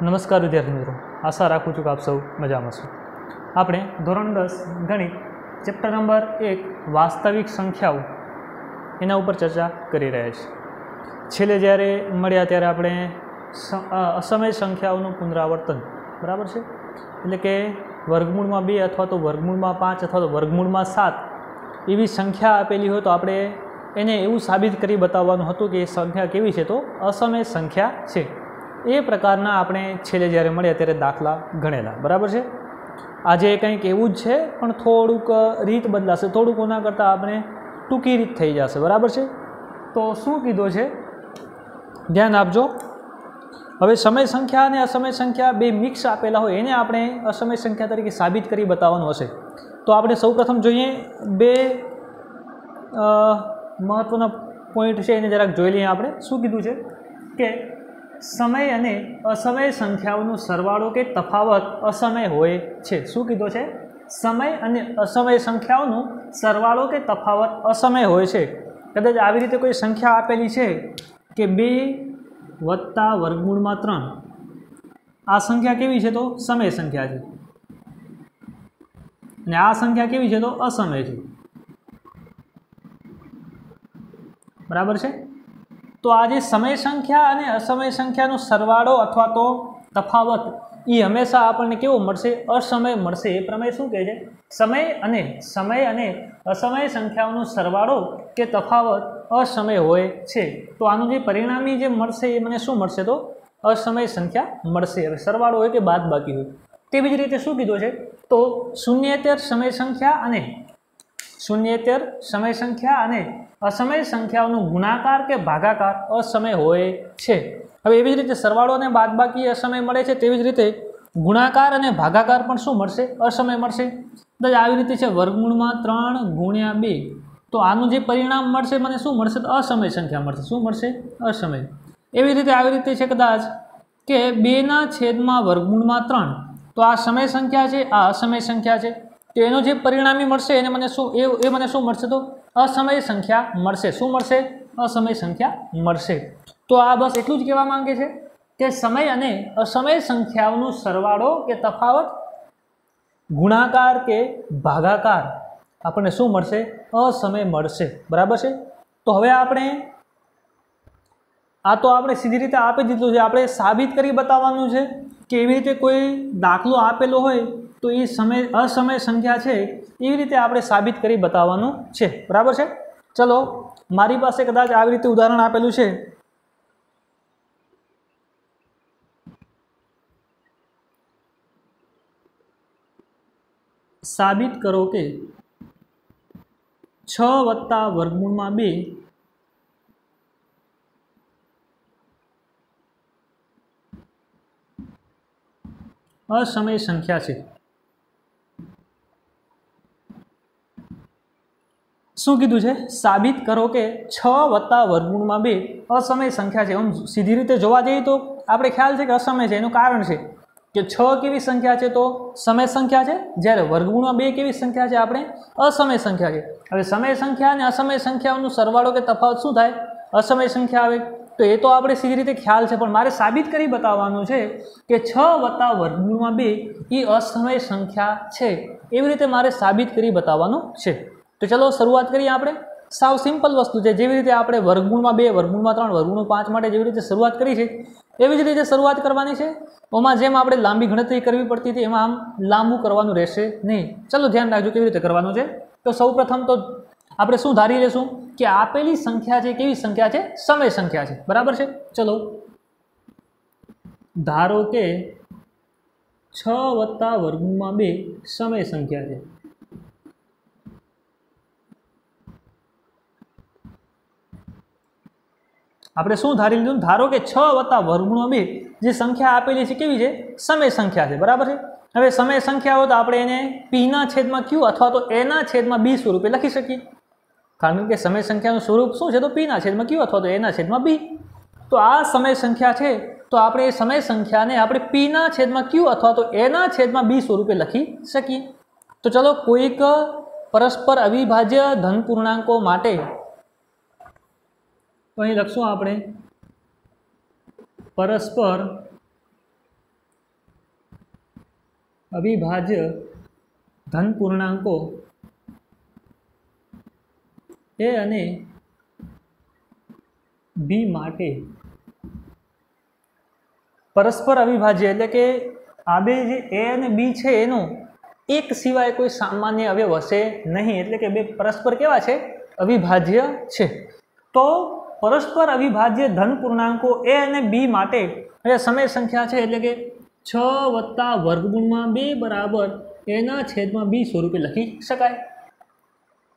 नमस्कार विद्यार्थी मित्रों, आशा राखूँ छूँ कि आप सब मजामां छो। आपणे धोरण 10 गणित चेप्टर नंबर 1 वास्तविक संख्याओं एना उपर चर्चा करी रह्या छीए। छेल्ले ज्यारे मळ्या त्यारे आपणे असमय संख्याओनुं पुनरावर्तन बराबर छे, एटले के वर्गमूळमां 2 अथवा तो वर्गमूळमां 5 अथवा तो वर्गमूळमां 7 एवी संख्या आपेली होय तो आपणे एने एवुं साबित करी बताववानुं हतुं के संख्या केवी छे तो असमय संख्या छे। ए प्रकारना आपणे छेल्ले ज्यारे मळ्या त्यारे दाखला गणेला बराबर छे। आजे कंईक एवुं ज छे पण थोड़ुंक रीत बदलाशे, थोड़ुंक ओना करता आपणे टूंकी रीत थई जशे बराबर छे। तो शुं कीधुं छे ध्यान आपजो। हवे समय संख्या अने असमय संख्या बे मिक्स आपेला होय एने आपणे असमय संख्या तरीके साबित करी बताववानुं हशे। तो आपणे सौप्रथम जोईए बे महत्वना पॉइंट छे एने जराक जोई लईए। आपणे शुं कीधुं छे के समय अने असमय संख्याओनो सरवाळो के तफावत असमय होय छे। शुं कीधुं छे? समय अने असमय संख्याओनो सरवाळो के तफावत असमय होय छे। कदाच आवी रीते कोई संख्या आपेली छे के 2 वत्ता वर्गमूळमां 3 आ संख्या केवी छे तो समय संख्या छे अने आ संख्या केवी छे तो असमय छे बराबर छे। तो आज समय संख्या और असमय संख्यानो सरवाळो अथवा तो तफावत ये हमेशा आपने केवो मळशे असमय मळशे। ए प्रमेय शुं कहे छे? समय अने असमय संख्याओनो सरवाळो के तफावत असमय होय छे। तो आनुं जे परिणामी जे मळशे ए मने शुं मळशे तो असमय संख्या मळशे। हवे सरवाळो होय के बादबाकी होय तेवी ज रीते शुं कीधुं छे तो शून्येतर समय संख्या अने असमय संख्याओनो गुणाकार के भागाकार असमय होय छे। हवे एवी ज रीते सरवाळो अने बादबाकी असमय मळे छे तेवी ज रीते गुणाकार अने भागाकार पण शुं मळशे? असमय मळशे। तो आवी रीते छे वर्गमूळमां 3 गुण्या 2 तो आनुं जे परिणाम मळशे मने शुं मळशे तो असमय संख्या मळशे। शुं मळशे? असमय। एवी रीते छे कदाच के 2/वर्गमूळमां 3 तो आ समय संख्या छे, आ असमय संख्या छे, तो एनो जे परिणामी मळशे एने मने शुं ए मने शुं मळशे तो असमय संख्या मळशे। शुं मळशे? असमय संख्या मळशे। तो आ बस एटलुं ज कहेवा मांगे छे के समय अने असमय संख्याओनो सरवाळो के तफावत गुणाकार के भागाकार आपणे शुं मळशे? असमय मळशे बराबर छे। तो हवे आपणे आ तो आपणे सीधी रीते आपी दीधुं छे, आपणे साबित करी बताववानुं छे के एवी रीते कोई दाखलो आपेलो होय तो ये समय असमय संख्या छे एवी रीते आपणे साबित करी बताववानुं छे बराबर छे। चलो मारी पासे कदाच आवी रीते उदाहरण आपेलुं छे। साबित करो के 6 वत्ता वर्गमूळमां 2 असमय संख्या छे। शुं कीधुं छे? साबित करो के 6 वत्ता वर्गमूळमां 2 असमय संख्या छे। सीधी रीते जोवा जईए तो आपणे ख्याल छे के असमय छे। एनुं कारण छे के 6 केवी संख्या छे तो समय संख्या छे, ज्यारे वर्गमूळमां 2 केवी संख्या छे आपणे असमय संख्या छे। हवे समय संख्या अने असमय संख्याओनो सरवाळो के तफावत शुं थाय? असमय संख्या आवे। तो ए तो आपणे सीधी रीते ख्याल छे पण मारे साबित करी बताववानुं छे के 6 वत्ता वर्गमूळमां 2 ई असमय संख्या छे। एवी रीते मारे साबित करी बताववानुं छे। तो चलो शुरुआत करिए। आपणे साव सिंपल वस्तु है, जेवी रीते आपणे वर्गमूळमां 2 वर्गमूळमां 3 वर्गमूळ 5 माटे जेवी रीते शुरुआत करी छे एवी ज रीते शुरुआत करवानी छे। ओमां जेम आपणे लांबी गणतरी करवी पड़ती हती एमां आम लांबू करवानुं रहेशे नहीं। चलो ध्यान राखजो केवी रीते करवानुं छे। तो सौप्रथम तो आपणे शुं धारी लेशुं के आपेली संख्या छे केवी संख्या छे? समय संख्या छे बराबर छे। चलो धारो के 6 वत्ता वर्गमूळमां 2 समय संख्या छे। आपणे शुं धारी लीधुं? धारो के 6 वत्ता वर्गमूळमां 2 जे संख्या आपेली छे केवी छे? समय संख्या छे बराबर छे। हवे समय संख्या हो तो आपणे एने p ना छेदमां q अथवा तो a ना छेदमां b स्वरूपे लखी शकीए, कारण के समय संख्यानुं स्वरूप शुं छे तो p ना छेदमां q अथवा तो a ना छेदमां b। तो आ समय संख्या छे तो आपणे समय संख्याने आपणे p ना छेदमां q अथवा तो a ना छेदमां b स्वरूपे लखी शकीए। तो चलो कोईक परस्पर अविभाज्य धन पूर्णांको माटे तो अहीं लखशुं आपणे परस्पर अविभाज्य धन पूर्णांको ए अने बी माटे परस्पर अविभाज्य एटले के आ बे जे ए अने बी छे एनो एक सिवाय कोई सामान्य अवयव हशे नहीं, एटले के बे परस्पर केवा छे? अविभाज्य छे। तो परस्पर अविभाज्य धन पूर्णांको ए अने बी माटे ए समय संख्या छे एटले के 6 + वर्गमूळमां 2 बराबर ए ना छेदमां बी स्वरूपे लखी शकाय।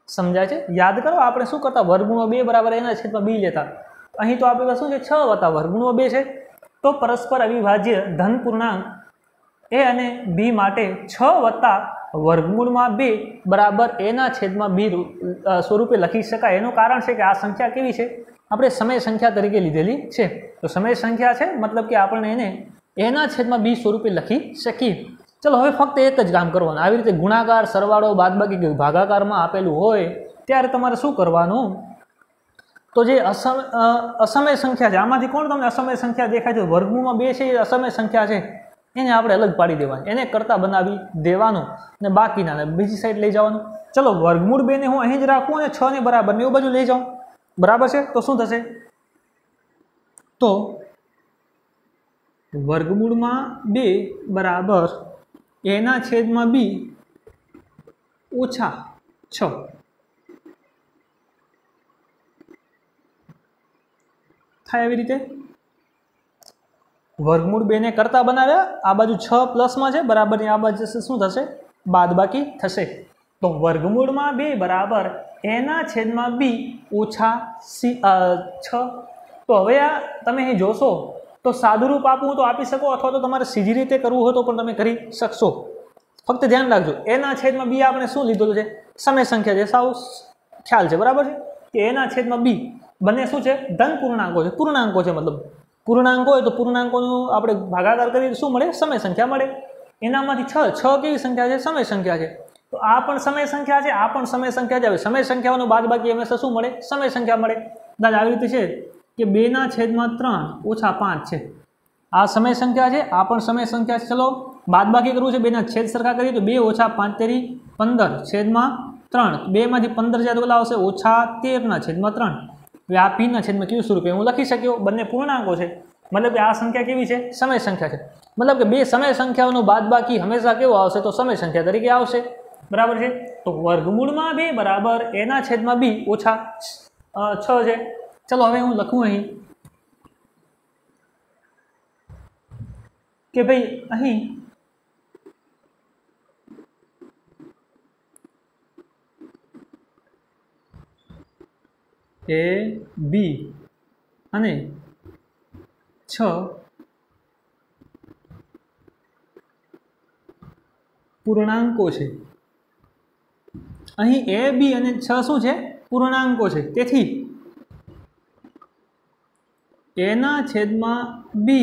समझाय छे? याद करो आपणे शुं करता, वर्गमूळमां 2 बराबर ए ना छेदमां बी लेता। अहीं तो आपणी पासे शुं छे? 6 + वर्गमूळमां 2 छे। तो परस्पर अविभाज्य धन पूर्णांक ए अने बी माटे 6 + वर्गमूळमां 2 बराबर ए ना छेदमां बी स्वरूपे लखी शकाय। एनुं कारण छे के आ संख्या केवी छे? आपणे समय संख्या तरीके लीधेली छे। तो समय संख्या छे मतलब के आपणे एने ए ना छेदमां बी स्वरूपे लखी शकीए। चलो हवे फक्त एक ज काम करवानुं। आवी रीते गुणाकार, सरवाळो, बादबाकी के भागाकारमां आपेલું होय त्यारे तमारे शुं करवानुं? तो जे असमय संख्या है आमांथी कोण तमने असमय संख्या देखाय छे? वर्गमूळमां 2 छे ए असमय संख्या छे, एने आपणे अलग पाड़ी देवानी, एने करता बनावी देवानुं ने बाकीनाने बीजी साइड लई जवानुं। चलो वर्गमूळ 2 ने हुं અહીં જ રાખું અને 6 ने बराबर ने ए बाजू लई जाऊं, बराबर छे? तो शुं थशे? तो वर्गमूळमां 2 बराबर ए ना छेदमां बी ओछा 6 थाय। एवी रीते वर्गमूळ 2 ने करता बनाव्या, आ बाजू 6 प्लस में छे बराबर ने आ बाजू शुं थशे? बादबाकी थशे। तो वर्गमूळमां 2 बराबर ए ना छेदमां बी ओछा 6। तो हवे आ तमे અહીં જોશો तो सादुरूप आपू तो आपी शको अथवा तो तमारे सीधी रीते करवू हो तो पण तमे करी शकशो। फक्त ध्यान राखजो ए ना छेदमां बी आपणे शुं लीधेलुं छे? समय संख्या छे, साव ख्याल छे, बराबर छे? के ए ना छेदमां बी बने शुं छे? धन पूर्णांको छे। पूर्णांको छे मतलब पूर्णांक होय तो पूर्णांकोनो आपणे भागाकार करीए शुं मळे? समय संख्या मळे। एनामांथी 6 केवी संख्या छे? समय संख्या छे। तो आ पण समय संख्या छे, आ पण समय संख्या छे। समय संख्याओनो बादबाकी हमेशा शुं मळे? समय संख्या मळे। दाज आवी रीते छे के 2 ना छेदमां 3 ओछा 5 छे। आ समय संख्या छे, आ पण समय संख्या छे। चलो बादबाकी करवू छे, 2 ना छेद सरखा करीए तो 2 ओछा 5 तेरी 15 छेदमां 3। 2 मांथी 15 जाए तो કેટલા આવશે? ओछा 13 ना छेदमां 3। હવે આ p ના છેદમાં q સ્વરૂપે હું લખી શક્યો। બંને પૂર્ણાંકો છે मतलब કે આ સંખ્યા કેવી છે? સમય સંખ્યા છે। मतलब કે બે સમય સંખ્યાઓનો બાદબાકી હંમેશા કેવો આવશે? તો સમય સંખ્યા તરીકે આવશે, બરાબર છે। તો વર્ગમૂળમાં 2 બરાબર a ના છેદમાં b ઓછા 6 છે। ચલો હવે હું લખું અહીં કે ભાઈ અહીં a b અને 6 પૂર્ણાંકો છે। અહીં a b અને 6 શું છે? પૂર્ણાંકો છે। તેથી a ના છેદમાં b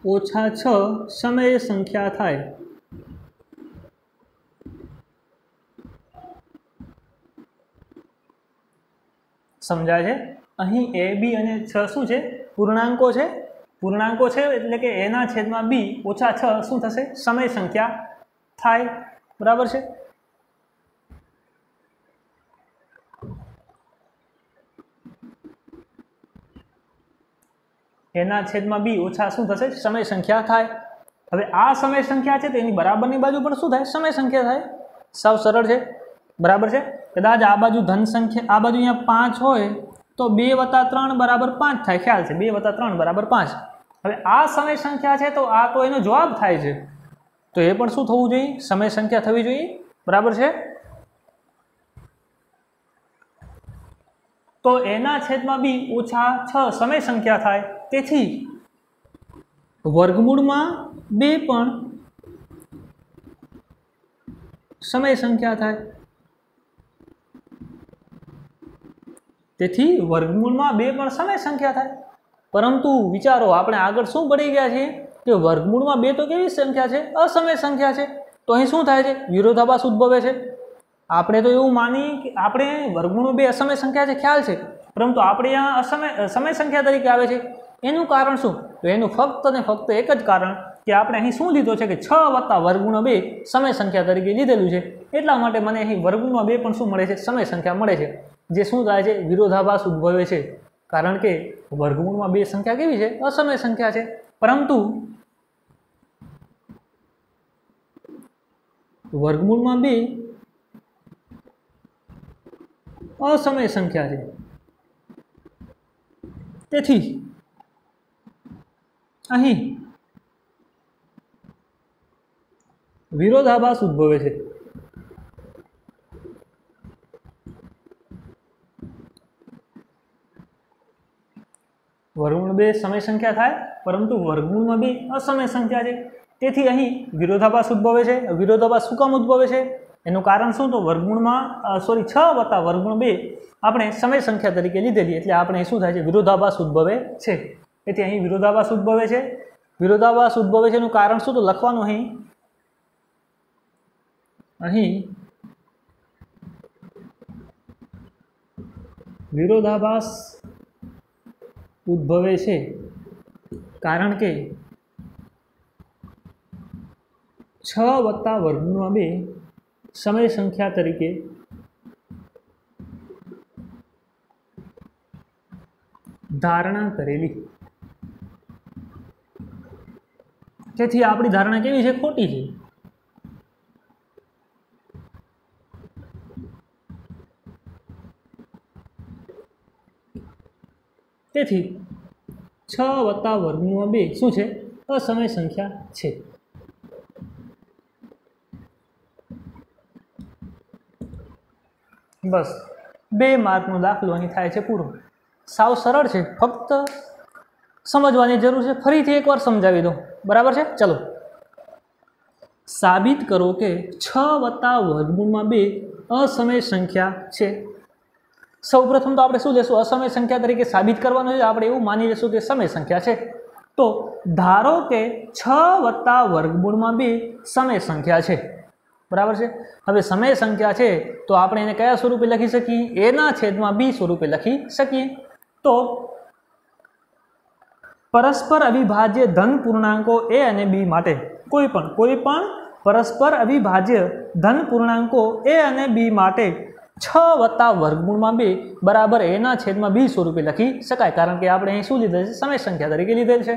ઓછા 6 સમય સંખ્યા થાય। સમજાય છે? અહીં a b અને 6 શું છે? પૂર્ણાંકો છે। પૂર્ણાંકો છે એટલે કે a ના છેદમાં b ઓછા 6 શું થશે? સમય સંખ્યા થાય, બરાબર છે। a ના છેદમાં b ઓછા શું થશે? સમય સંખ્યા થાય। હવે આ સમય સંખ્યા છે તો એની બરાબરની બાજુ પણ શું થાય? સમય સંખ્યા થાય। સાવ સરળ છે, બરાબર છે। કદાચ આ બાજુ ધન સંખ્યા, આ બાજુ અહીંયા 5 હોય તો 2 + 3 = 5 થાય, ખ્યાલ છે? 2 + 3 = 5। હવે આ સમય સંખ્યા છે તો આ તો એનો જવાબ થાય છે, તો એ પણ શું થવું જોઈએ? સમય સંખ્યા થવી જોઈએ, બરાબર છે। તો a ના છેદમાં b ઓછા 6 સમય સંખ્યા થાય, તેથી વર્ગમૂળમાં 2 પણ સમય સંખ્યા થાય। તેથી વર્ગમૂળમાં 2 પણ સમય સંખ્યા થાય। પરંતુ વિચારો આપણે આગળ શું ભણી ગયા છીએ કે વર્ગમૂળમાં 2 તો કેવી સંખ્યા છે? અસમય સંખ્યા છે। તો અહીં શું થાય છે? વિરોધાભાસ ઉદ્ભવે છે। આપણે તો એવું માની કે આપણે વર્ગમૂળ 2 અસમય સંખ્યા છે, ખ્યાલ છે, પરંતુ આપણે અહીંયા સમય સંખ્યા તરીકે આવે છે। એનું કારણ શું? તો એનું ફક્ત ને ફક્ત એક જ કારણ કે આપણે અહીં શું લીધો છે કે 6 વત્તા વર્ગમૂળ 2 સમય સંખ્યા તરીકે લીધેલું છે, એટલા માટે મને અહીં વર્ગમૂળમાં 2 પણ શું મળે છે, સમય સંખ્યા મળે છે, જે શું થાય છે, વિરોધાભાસ ઉદ્ભવે છે, કારણ કે વર્ગમૂળમાં 2 સંખ્યા કેવી છે, અસમય સંખ્યા છે, પરંતુ વર્ગમૂળમાં 2 અસમય સંખ્યા છે, તેથી અહીં વિરોધાભાસ ઉદ્ભવે છે. વર્ગમૂળ 2 સમય સંખ્યા થાય, પરંતુ વર્ગમૂળમાં 2 અસમય સંખ્યા છે, તેથી અહીં વિરોધાભાસ ઉદ્ભવે છે. વિરોધાભાસ શું કામ ઉદ્ભવે છે, એનું કારણ શું, તો વર્ગમૂળમાં 6 વત્તા વર્ગમૂળ 2 આપણે સમય સંખ્યા તરીકે લીધેલી, એટલે આપણે શું થાય છે, વિરોધાભાસ ઉદ્ભવે છે. તેથી અહીં વિરોધાભાસ ઉદ્ભવે છે. વિરોધાભાસ ઉદ્ભવે છે એનું કારણ શું, તો લખવાનું અહીં વિરોધાભાસ ઉદ્ભવે છે કારણ કે 6 વત્તા વર્ગમૂળમાં 2 સમય સંખ્યા તરીકે ધારણા કરેલી. તેથી આપણી ધારણા કેવી છે, ખોટી છે. તેથી 6 વત્તા વર્ગમૂળમાં 2 શું છે, અસમય સંખ્યા છે. બસ 2 માર્કનો દાખલો અહીં થાય છે પૂરો. સાવ સરળ છે, ફક્ત સમજવાની જરૂર છે. ફરીથી એકવાર સમજાવી દો, બરાબર છે. ચલો, સાબિત કરો કે 6 વત્તા વર્ગમૂળમાં 2 અસમય સંખ્યા છે. સૌપ્રથમ તો આપણે શું લેશું, અસમય સંખ્યા તરીકે સાબિત કરવાનું છે. આપણે એવું માની લેશું કે સમય સંખ્યા છે. તો ધારો કે 6 વત્તા વર્ગમૂળમાં 2 સમય સંખ્યા છે, બરાબર છે. હવે સમય સંખ્યા છે તો આપણે એને કયા સ્વરૂપે લખી શકીએ, એના છેદમાં બી સ્વરૂપે લખી શકીએ. તો પરસ્પર અવિભાજ્ય ધન પૂર્ણાંકો એ અને બી માટે કોઈ પણ પરસ્પર અવિભાજ્ય ધન પૂર્ણાંકો એ અને બી માટે 6 વત્તા વર્ગમૂળમાં 2 બરાબર એના છેદમાં બી સ્વરૂપે લખી શકાય, કારણ કે આપણે અહીં શું લીધેલ છે, સમય સંખ્યા તરીકે લીધેલ છે.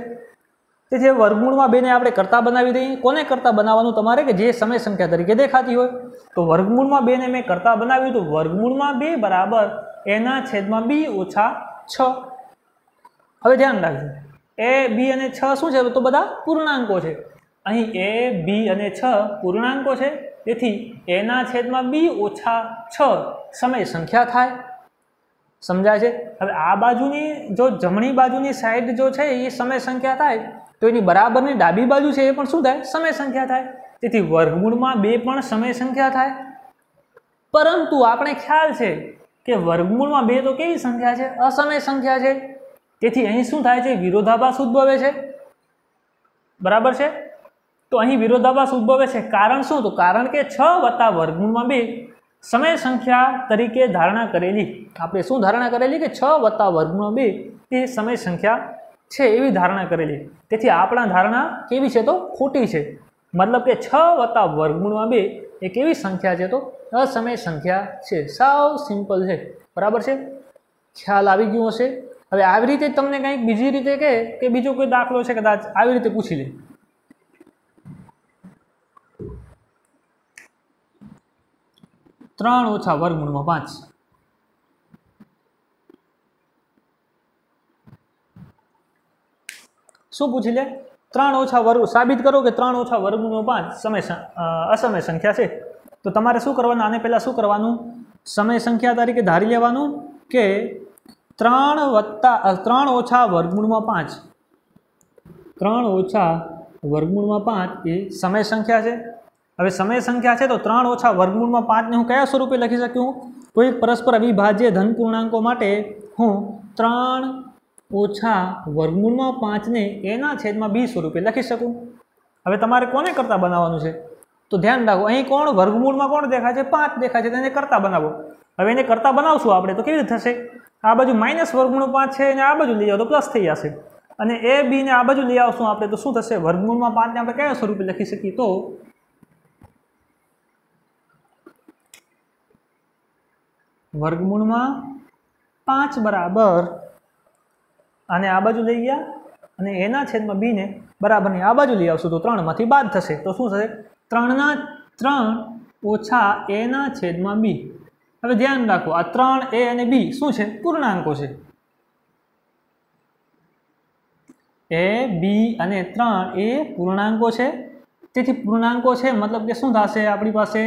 તેથી વર્ગમૂળમાં 2 ને આપણે કરતા બનાવી દઈએ. કોને કરતા બનાવવાનું, તમારે, કે જે સમય સંખ્યા તરીકે દેખાતી હોય. તો વર્ગમૂળમાં 2 ને મેં કરતા બનાવ્યું, તો વર્ગમૂળમાં 2 બરાબર એના છેદમાં બી ઓછા 6. હવે ધ્યાન રાખજો, એ બી અને 6 શું છે, તો બધા પૂર્ણાંકો છે. અહીં એ બી અને 6 પૂર્ણાંકો છે, તેથી એના છેદમાં બી ઓછા 6 સમય સંખ્યા થાય. સમજાય છે. હવે આ બાજુની જો જમણી બાજુની સાઈડ જો છે એ સમય સંખ્યા થાય, તો એની બરાબરની ડાબી બાજુ છે એ પણ શું થાય, સમય સંખ્યા થાય. તેથી વર્ગમૂળમાં 2 પણ સમય સંખ્યા થાય. પરંતુ આપણે ખ્યાલ છે કે વર્ગમૂળમાં 2 તો કેવી સંખ્યા છે, અસમય સંખ્યા છે. તેથી અહીં શું થાય છે, વિરોધાભાસ ઉદ્ભવે છે, બરાબર છે. તો અહીં વિરોધાભાસ ઉદ્ભવે છે. કારણ શું, તો કારણ કે 6 વત્તા વર્ગમૂળમાં 2 સમય સંખ્યા તરીકે ધારણા કરેલી. આપણે શું ધારણા કરેલી, કે 6 વત્તા વર્ગમૂળમાં 2 એ સમય સંખ્યા છે એવી ધારણા કરેલી. તેથી આપણા ધારણા કેવી છે, તો ખોટી છે. મતલબ કે 6 વત્તા વર્ગમૂળમાં 2 એ કેવી સંખ્યા છે, તો અસમય સંખ્યા છે. સાવ સિમ્પલ છે, બરાબર છે. ખ્યાલ આવી ગયો હશે. હવે આવી રીતે તમને કંઈક બીજી રીતે કહે કે બીજો કોઈ દાખલો છે, કદાચ આવી રીતે પૂછી લે. ત્રણ ઓછા વર્ગમૂળમાં 5. શું પૂછી લે, 3 ઓછા વર્ગ, સાબિત કરો કે 3 ઓછા વર્ગમૂળમાં 5 અસમય સંખ્યા છે. તો તમારે શું કરવાનું, આને પહેલાં શું કરવાનું, સમય સંખ્યા તરીકે ધારી લેવાનું કે 3 ઓછા વર્ગમૂળમાં 5, 3 ઓછા વર્ગમૂળમાં 5 એ સમય સંખ્યા છે. હવે સમય સંખ્યા છે તો 3 ઓછા વર્ગમૂળમાં 5 ને હું કયા સ્વરૂપે લખી શકું, કોઈ પરસ્પર અવિભાજ્ય ધન પૂર્ણાંકો માટે હું 3 ઓછા વર્ગમૂળમાં 5 ને એના છેદમાં બી સ્વરૂપે લખી શકું. હવે તમારે કોને કરતા બનાવવાનું છે, તો ધ્યાન રાખો, અહીં કોણ વર્ગમૂળમાં કોણ દેખાય છે, 5 દેખાય છે, તેને કરતા બનાવો. હવે એને કરતા બનાવશું આપણે તો કેવી રીતે થશે, આ બાજુ માઇનસ વર્ગમૂળ 5 છે અને આ બાજુ લઈ જાઓ તો પ્લસ થઈ જશે. અને એ બી ને આ બાજુ લઈ આવશું આપણે તો શું થશે? વર્ગમૂળમાં 5 ને આપણે કયા સ્વરૂપે લખી શકીએ? તો વર્ગમૂળમાં 5 બરાબર આને આ બાજુ લઈ ગયા અને એના છેદમાં બી ને બરાબરની આ બાજુ લઈ આવશું તો 3 માંથી બાદ થશે તો શું થશે? 3 ઓછા a ના છેદમાં b. હવે ધ્યાન રાખો આ 3 a અને b શું છે? પૂર્ણાંકો છે. a b અને 3 એ પૂર્ણાંકો છે. તેથી પૂર્ણાંકો છે મતલબ કે શું થશે આપણી પાસે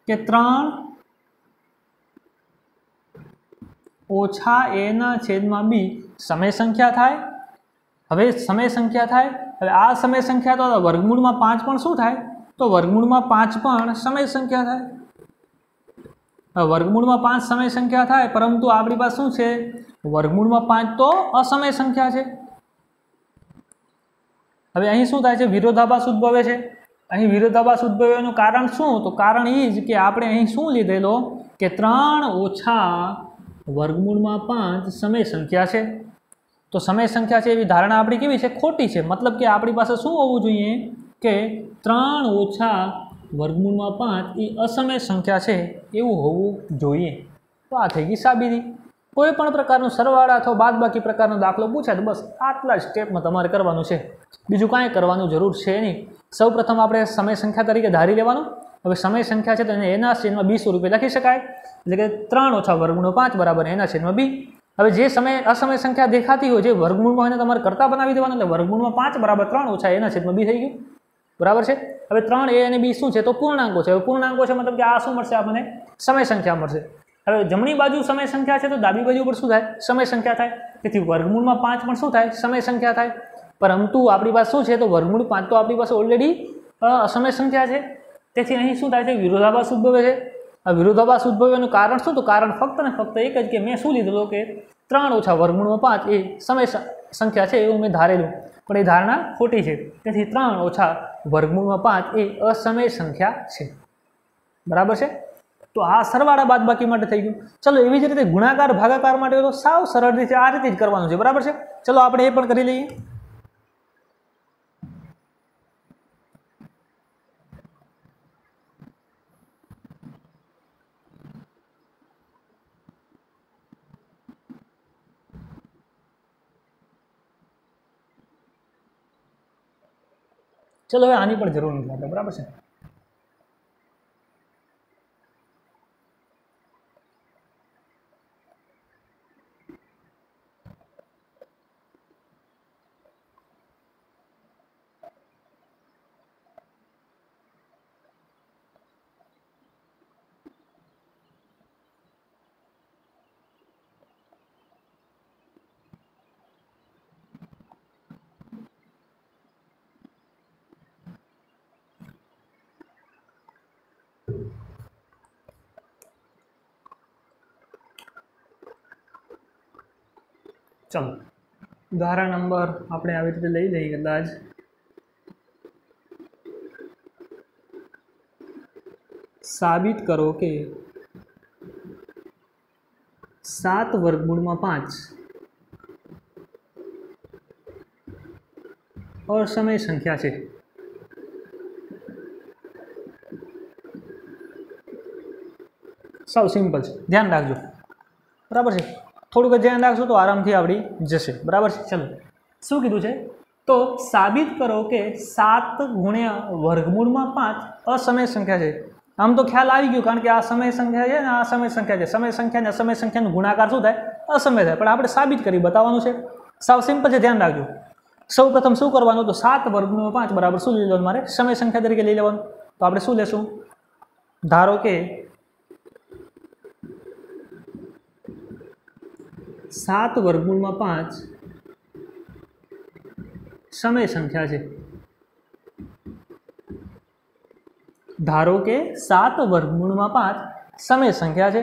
કે 3 ઓછા a ના છેદમાં b સમય સંખ્યા થાય. હવે સમય સંખ્યા થાય હવે આ સમય સંખ્યા તો વર્ગમૂળમાં 5 પણ શું થાય? તો વર્ગમૂળમાં 5 પણ સમય સંખ્યા થાય. વર્ગમૂળમાં 5 સમય સંખ્યા થાય પરંતુ આપણી પાસે શું છે? વર્ગમૂળમાં 5 તો અસમય સંખ્યા છે. હવે અહીં શું થાય છે? વિરોધાભાસ ઉદ્ભવે છે. અહીં વિરોધાભાસ ઉદ્ભવવાનું કારણ શું? તો કારણ એ જ કે આપણે અહીં શું લીધેલો કે 3 ઓછા વર્ગમૂળમાં 5 સમય સંખ્યા છે. તો સમય સંખ્યા છે એવી ધારણા આપણી કેવી છે? ખોટી છે. મતલબ કે આપણી પાસે શું હોવું જોઈએ કે 3 ઓછા વર્ગમૂળમાં 5 એ અસમય સંખ્યા છે એવું હોવું જોઈએ. તો આ થઈ ગઈ સાબિતી. કોઈ પણ પ્રકારનું સરવાળા અથવા બાદબાકી પ્રકારનો દાખલો પૂછાય તો બસ આટલા જ સ્ટેપમાં તમારે કરવાનું છે. બીજું કાંઈ કરવાનું જરૂર છે નહીં. સૌ પ્રથમ આપણે સમય સંખ્યા તરીકે ધારી લેવાનું. હવે સમય સંખ્યા છે તો એને એના છેદમાં b સ્વરૂપે લખી શકાય. એટલે કે 3 ઓછા વર્ગમૂળ 5 બરાબર એના છેદમાં b. હવે જે સમય અસમય સંખ્યા દેખાતી હોય જે વર્ગમૂળમાં હોય એને તમારે કરતા બનાવી દેવાનું. એટલે વર્ગમૂળમાં 5 બરાબર 3 ઓછા એના છેદમાં b થઈ ગયું. બરાબર છે. હવે 3 a અને b શું છે? તો પૂર્ણાંકો છે. હવે પૂર્ણાંકો છે મતલબ કે આ શું મળશે આપણને? સમય સંખ્યા મળશે. હવે જમણી બાજુ સમય સંખ્યા છે તો ડાબી બાજુ પર શું થાય? સમય સંખ્યા થાય. તેથી વર્ગમૂળમાં 5 પણ શું થાય? સમય સંખ્યા થાય. પરંતુ આપણી પાસે શું છે? તો વર્ગમૂળ 5 તો આપણી પાસે ઓલરેડી અસમય સંખ્યા છે. તેથી અહીં શું થાય છે? વિરોધાભાસ ઉદ્ભવે છે. આ વિરોધાભાસ ઉદ્ભવવાનું કારણ શું? તો કારણ ફક્ત ને ફક્ત એક જ કે મેં શું લીધેલું કે 3 ઓછા વર્ગમૂળમાં 5 એ સમય સંખ્યા છે એવું મેં ધારેલું. પણ એ ધારણા ખોટી છે. તેથી 3 ઓછા વર્ગમૂળમાં 5 એ અસમય સંખ્યા છે. બરાબર છે. તો આ સરવાળા બાદબાકી માટે થઈ ગયું. ચલો એવી જ રીતે ગુણાકાર ભાગાકાર માટે તો સાવ સરળ રીતે આ રીતે જ કરવાનું છે. બરાબર છે. ચલો આપણે એ પણ કરી લઈએ. ચલો હવે આની પણ જરૂર નથી આપણે. બરાબર છે. ચલો ઉદાહરણ નંબર આપણે આવી રીતે લઈ લઈએ. કદાચ સાબિત કરો કે 7 વર્ગમૂળમાં 5 અસમય સંખ્યા છે. સાવ સિમ્પલ છે. ધ્યાન રાખજો. બરાબર છે. થોડુંક ધ્યાન રાખશો તો આરામથી આવડી જશે. બરાબર છે. ચલો શું કીધું છે? તો સાબિત કરો કે 7 ગુણ્યા વર્ગમૂળમાં 5 અસમય સંખ્યા છે. આમ તો ખ્યાલ આવી ગયો કારણ કે આ સમય સંખ્યા છે ને આ સમય સંખ્યા છે. સમય સંખ્યા અને અસમય સંખ્યાનો ગુણાકાર શું થાય? અસમય થાય. પણ આપણે સાબિત કરી બતાવવાનું છે. સાવ સિમ્પલ છે. ધ્યાન રાખજો. સૌ પ્રથમ શું કરવાનું? તો 7 વર્ગમૂળમાં 5 બરાબર શું લઈ લેવાનું? મારે સમય સંખ્યા તરીકે લઈ લેવાનું. તો આપણે શું લેશું? ધારો કે 7 વર્ગમૂળમાં 5 સમય સંખ્યા છે. ધારો કે 7 વર્ગમૂળમાં 5 સમય સંખ્યા છે.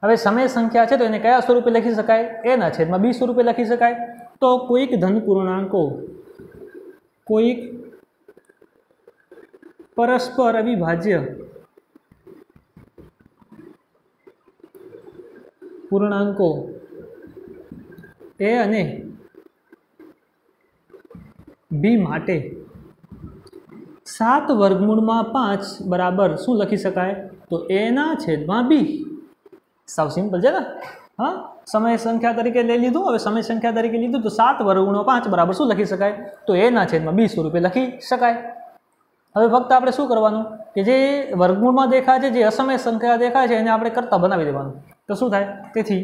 હવે સમય સંખ્યા છે તો એને કયા સ્વરૂપે લખી શકાય? એના છેદમાં b સ્વરૂપે લખી શકાય. તો કોઈક ધન પૂર્ણાંકો કોઈક પરસ્પર અવિભાજ્ય પૂર્ણાંકો a અને बी माटे 7 वर्गमूळમાં 5 बराबर शू लखी शकाय? तो ए ना छेदमां बी। साव सिंपल है ना। हाँ, समय संख्या तरीके ले लीधु। हवे समय संख्या तरीके लीधु तो 7 वर्गमूळમાં 5 बराबर शू लखी शकाय? तो ए ना छेदमां बी स्वरूपे लखी शकाय। हवे फक्त आपणे शुं करवानुं के जे वर्गमूळમાં देखाय छे, जे असमय संख्या देखाय छे एने आपणे कर्ता बनावी देवानुं। तो शुं थाय? तेथी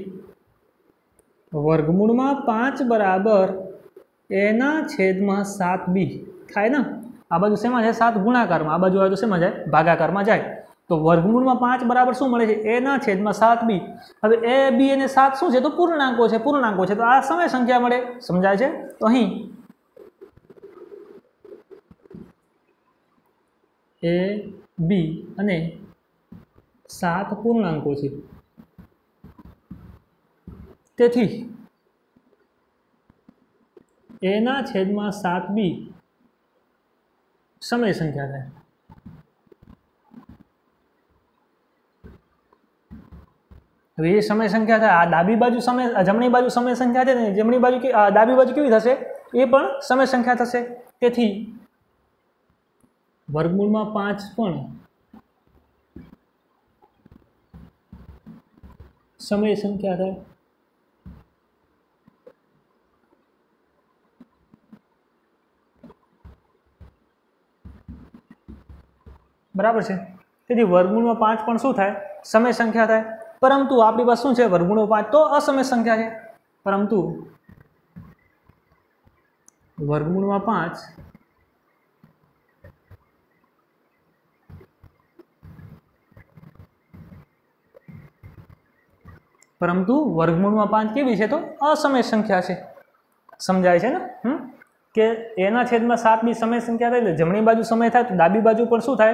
वर्गमूळમાં 5 बराबर ए ना छेदमां 7b थाय ना। आ बाजू शेमां जाय? 7 गुणाकारमां। आ बाजू आवे तो शेमां जाय? भागाकारमां जाय। तो वर्गमूळમાં 5 बराबर शू मळे छे? ए ना छेदमां 7b। हवे ए बी अने 7 शुं छे? तो पूर्णांको छे। पूर्णांको छे तो आ समय संख्या मळे। समजाय छे? तो અહીં ए बी अने 7 पूर्णांको छे, तेथी ए ना छेदमां 7b समय संख्या थाय। हवे ए समय संख्या थाय। आ डाबी बाजू समय, जमणी बाजू समय संख्या छे ने, जमणी बाजू के डाबी बाजू केवी थशे? ए पण समय संख्या थशे। तेथी वर्गमूळમાં 5 पण समय संख्या थाय। बराबर छे। तेथी वर्गमूळમાં 5 पण शुं थाय? समय संख्या थाय। परंतु आपणी पासे शुं छे? वर्गमूळમાં 5 तो असमय संख्या छे। परंतु वर्गमूळમાં 5 परंतु वर्गमूळમાં 5 केवी छे? तो असमय संख्या छे। समजाय छे ने? के एना छेदमां 7 बी समय संख्या थाय, जमणी बाजू समय थाय तो डाबी बाजू पण शुं थाय?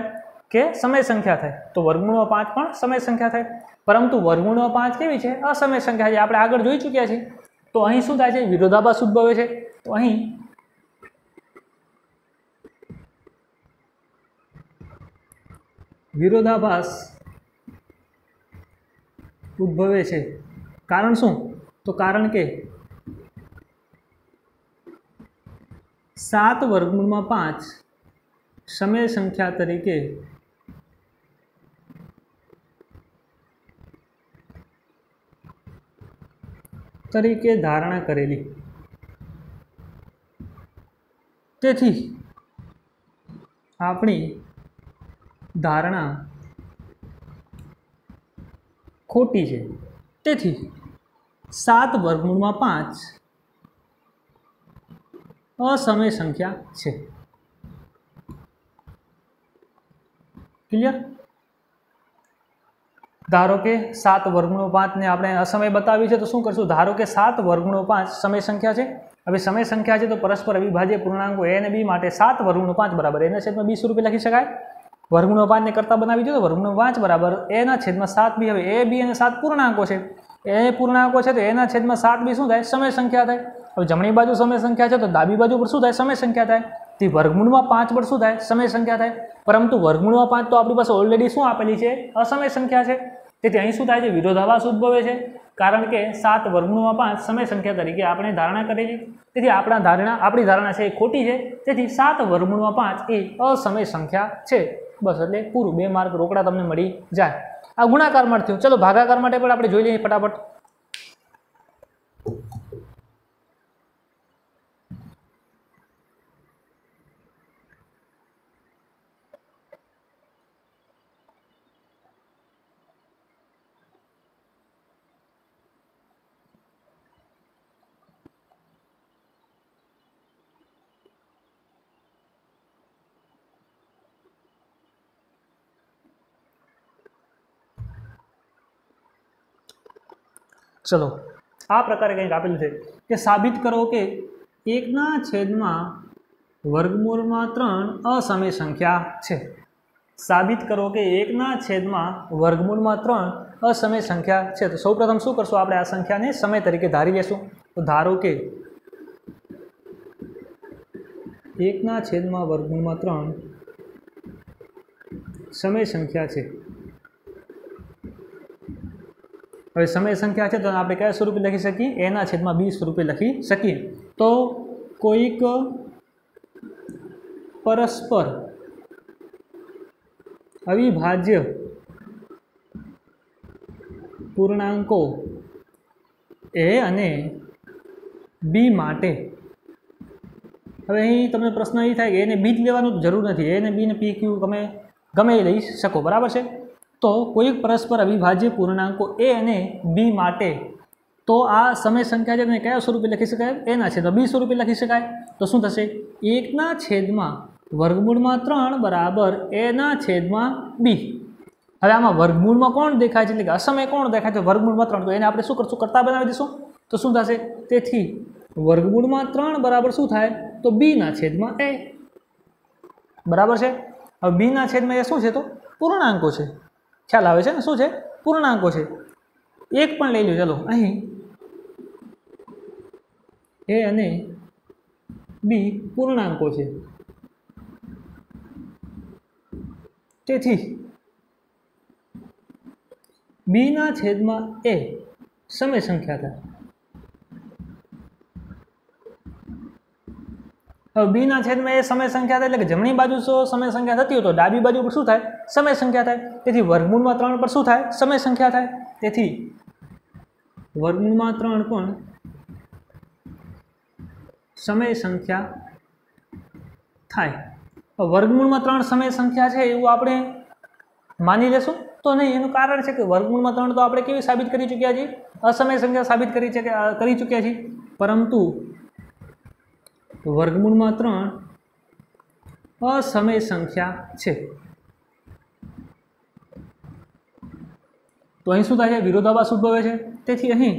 के समय संख्या थाय। तो वर्गमूळમાં 5 पण समय संख्या थाय। परंतु वर्गमूळમાં 5 केवी छे? असमय संख्या छे। आपणे આગળ જોઈ ચૂક્યા છે। તો અહીં શું થાય છે? વિરોધાભાસ ઉદ્ભવે છે। તો અહીં વિરોધાભાસ ઉદ્ભવે છે। કારણ શું? તો કારણ કે 7 वर्गमूळમાં 5 समय संख्या तरीके धारणा करेली। तेथी आपणी धारणा खोटी छे। तेथी 7 वर्गमूळમાં 5 असमय संख्या छे। क्लियर? धारो के 7 वर्गमूळ 5 ने आपणे असमय बतावी छे तो शुं करशुं? धारो के 7 वर्गमूळ 5 समय संख्या छे। हवे समय संख्या छे तो परस्पर अविभाज्य पूर्णांको ए अने बी माटे 7 वर्गमूळ 5 बराबर ए ना छेदमां बी स्वरूपे लखी शकाय। वर्गमूळ 5 ने करता बनावी दो तो वर्गमूळ 5 बराबर ए ना छेदमां 7 बी। हवे ए बी अने 7 पूर्णांको छे। ए पूर्णांको छे तो ए ना छेदमां 7 बी शुं थाय? समय संख्या थाय। हवे जमणी बाजू समय संख्या छे तो डाबी बाजू पर शुं थाय? समय संख्या थाय। ते वर्गमूळમાં 5 पर शुं थाय? समय संख्या थाय। परंतु वर्गमूळમાં 5 तो आपणी पासे ऑलरेडी शुं आपेली छे? असमय संख्या छे। तेथी અહીં શું થાય છે? વિરોધાભાસ ઉદ્ભવે છે। કારણ કે 7 વર્ગમૂળમાં 5 સમય સંખ્યા તરીકે આપણે ધારણા કરેલી। તેથી આપણી ધારણા છે એ ખોટી છે। તેથી 7 વર્ગમૂળમાં 5 એ અસમય સંખ્યા છે। બસ એટલે પૂરું। 2 માર્ક રોકડા તમને મળી જાય। આ ગુણાકાર માટે થયું। ચલો ભાગાકાર માટે પણ આપણે જોઈ લઈએ ફટાફટ। चलो आ प्रकार कंईक आपेलुं छे के साबित करो के 1/3 वर्गमूळमां 3 असमय संख्या छे। साबित करो के 1/3 वर्गमूळमां 3 असमय संख्या छे। तो सौप्रथम शुं करशुं? आपणे आ संख्याने समय तरीके धारी लेशुं। तो धारो के 1/3 वर्गमूळमां 3 समय संख्या छे। हवे समय संख्या है तो आप क्या स्वरूपे लखी सकी? ए ना छेदमां बी स्वरूपे लखी सकीए। तो कोईक પરસ્પર અવિભાજ્ય પૂર્ણાંકો એ અને બી માટે, હવે અહીં તમને પ્રશ્ન એ થાય કે એને બી જ લેવાનું જરૂર નથી, એને બી ને પી ક્યુ ગમે એ લઈ શકો, બરાબર છે. તો કોઈ પરસ્પર અવિભાજ્ય પૂર્ણાંકો એ અને બી માટે, તો આ સમય સંખ્યા છે તેને કયા સ્વરૂપે લખી શકાય? એના છેદમાં બી સ્વરૂપે લખી શકાય. તો શું થશે? 1/3 બરાબર એના છેદમાં બી. હવે આમાં વર્ગમૂળમાં કોણ દેખાય છે, એટલે કે અસમય કોણ દેખાય છે? વર્ગમૂળમાં 3. તો એને આપણે શું કરશું? કરતા બનાવી દઈશું. તો શું થશે? તેથી વર્ગમૂળમાં 3 બરાબર શું થાય? તો બીના છેદમાં એ. બરાબર છે. હવે બીના છેદમાં એ શું છે? તો પૂર્ણાંકો છે. ખ્યાલ આવે છે ને? શું છે? પૂર્ણાંકો છે. એક પણ લઈ લો. ચાલો અહીં એ અને બી પૂર્ણાંકો છે, તેથી બીના છેદમાં એ સમય સંખ્યા થાય. હવે બીના છેદમાં એ સમય સંખ્યા થાય એટલે કે જમણી બાજુ સમય સંખ્યા થતી હોય તો ડાબી બાજુ પર શું થાય? સમય સંખ્યા થાય. તેથી વર્ગમૂળમાં 3 પર શું થાય? સમય સંખ્યા થાય. તેથી વર્ગમૂળમાં 3 પણ સમય સંખ્યા થાય. વર્ગમૂળમાં 3 સમય સંખ્યા છે એવું આપણે માની લેશું તો નહીં. એનું કારણ છે કે વર્ગમૂળમાં 3 તો આપણે કેવી સાબિત કરી ચૂક્યા છીએ? અસમય સંખ્યા સાબિત કરી ચૂક્યા છીએ. પરંતુ વર્ગમૂળમાં 3 અસમય સંખ્યા છે. તો અહીં શું થાય છે? વિરોધાભાસ ઉદ્ભવે છે. તેથી અહીં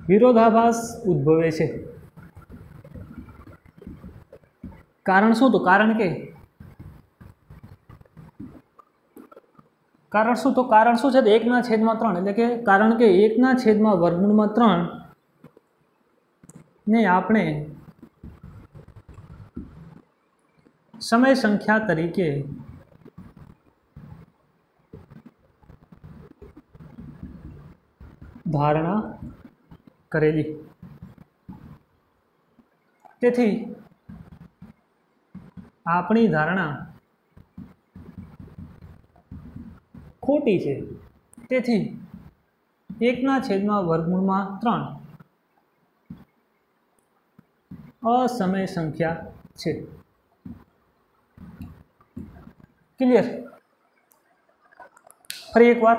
વિરોધાભાસ ઉદ્ભવે છે. કારણ શું? તો કારણ શું છે? તો 1/3 એટલે કે કારણ કે 1/3 વર્ગમૂળમાં 3 ને આપણે સમય સંખ્યા તરીકે ધારણા કરેલી. તેથી આપણી ધારણા ખોટી છે. તેથી 1/3 અસમય સંખ્યા છે. ક્લિયર? ફરી એકવાર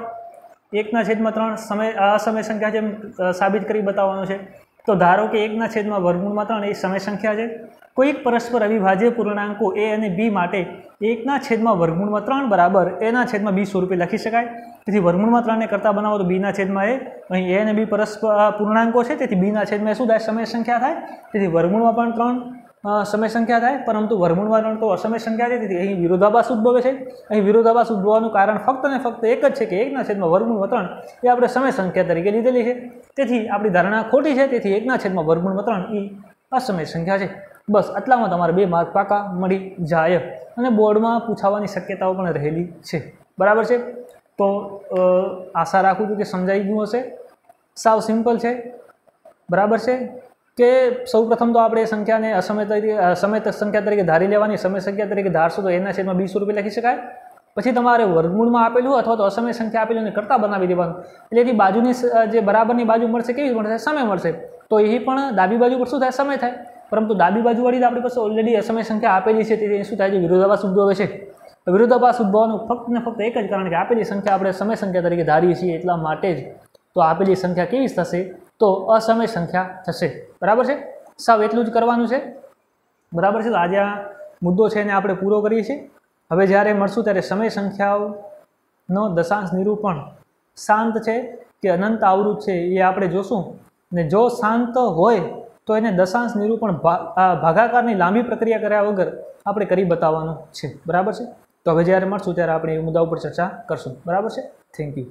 1/3 અસમય સંખ્યા છે સાબિત કરી બતાવવાનું છે. તો ધારો કે 1/3 એ સમય સંખ્યા છે. કોઈક પરસ્પર અવિભાજ્ય પૂર્ણાંકો એ અને બી માટે 1/3 બરાબર એના છેદમાં બી સ્વરૂપે લખી શકાય. તેથી વર્ગમૂળમાં 3 ને કરતા બનાવો તો બીના છેદમાં એ. અહીં એ અને બી પરસ્પર પૂર્ણાંકો છે, તેથી બીના છેદમાં શું થાય? સમય સંખ્યા થાય. તેથી વર્ગમૂળમાં પણ 3 સમય સંખ્યા થાય, પરંતુ વર્ગમૂળમાં 3 તો અસમય સંખ્યા છે. તેથી અહીં વિરોધાભાસ ઉદ્ભવે છે. અહીં વિરોધાભાસ ઉદ્ભવવાનું કારણ ફક્ત ને ફક્ત એક જ છે કે 1/3 એ આપણે સમય સંખ્યા તરીકે લીધેલી છે. તેથી આપણી ધારણા ખોટી છે. તેથી 1/3 એ અસમય સંખ્યા છે. બસ આટલામાં તમારે 2 માર્ક પાકા મળી જાય અને બોર્ડમાં પૂછાવાની શક્યતાઓ પણ રહેલી છે. બરાબર છે? તો આશા રાખું છું કે સમજાઈ ગયું હશે. સાવ સિમ્પલ છે. બરાબર છે કે સૌપ્રથમ તો આપણે સંખ્યાને સમય સંખ્યા તરીકે ધારી લેવાની. સમય સંખ્યા તરીકે ધારશો તો એના છેદમાં 20 રૂપિયા લખી શકાય. પછી તમારે વર્ગમૂળમાં આપેલું અથવા તો અસમય સંખ્યા આપેલું અને કરતા બનાવી દેવાનું. એટલે એની બાજુની જે બરાબરની બાજુ મળશે કેવી મળશે? સમય મળશે. તો એ પણ ડાબી બાજુ પર શું થાય? સમય થાય. પરંતુ ડાબી બાજુવાળી આપણી પાસે ઓલરેડી અસમય સંખ્યા આપેલી છે. તેથી શું થાય છે? વિરોધાભાસ ઉદ્ભવે છે. વિરોધાભાસ ઉદ્ભવવાનું ફક્ત ને ફક્ત એક જ કારણ કે આપેલી સંખ્યા આપણે સમય સંખ્યા તરીકે ધારીએ છીએ એટલા માટે જ. તો આપેલી સંખ્યા કેવી થશે? તો અસમય સંખ્યા થશે. બરાબર છે? સાવ એટલું જ કરવાનું છે. બરાબર છે? તો આજે આ મુદ્દો છે એને આપણે પૂરો કરીએ છીએ. હવે જ્યારે મળશું ત્યારે સમય સંખ્યાઓનો દશાંશ નિરૂપણ શાંત છે કે અનંત આવૃત છે એ આપણે જોશું. ને જો શાંત હોય તો એને દશાંશ નિરૂપણ ભાગાકારની લાંબી પ્રક્રિયા કર્યા વગર આપણે કરી બતાવવાનું છે. બરાબર છે? તો હવે જ્યારે મળશું ત્યારે આપણે એ મુદ્દા ઉપર ચર્ચા કરશું. બરાબર છે? Thank you.